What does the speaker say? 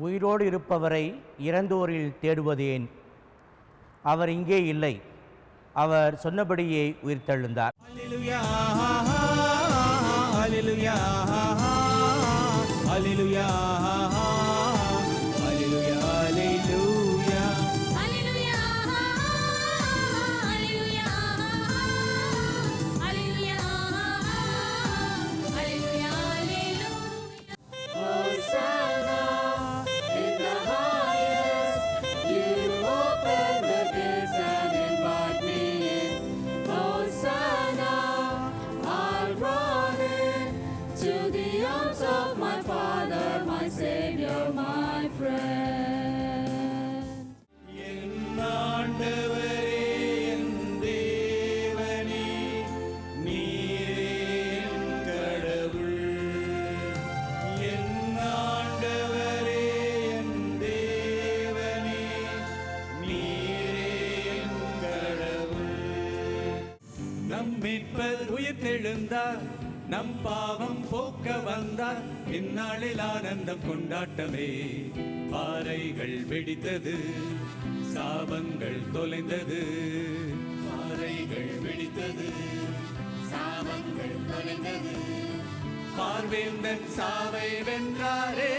உயிரோடு இருப்பவரை இறந்தோரில் தேடுவதேன்? அவர் இங்கே இல்லை, அவர் சொன்னபடியே உயிர்த்தெழுந்தார். அல்லேலூயா, அல்லேலூயா, அல்லேலூயா, அல்லேலூயா, அல்லேலூயா. என் ஆண்டவரே, என் தேவனே, நீரே என் கடவுள். என் ஆண்டவரே, என் தேவனே, நீரே என் கடவுள். நம் மீட்பர் உயிர்த்தெழுந்தார், நம் பாவம் போக்க வந்தார். இந்நாளில் ஆனந்தம் கொண்டாட்டமே. பாறைகள் வெடித்தது, சாபங்கள் தொலைந்தது. பாறைகள் வெடித்தது, சாபங்கள் தொலைந்தது. பார்வேந்தன் சாவை வென்றாரே.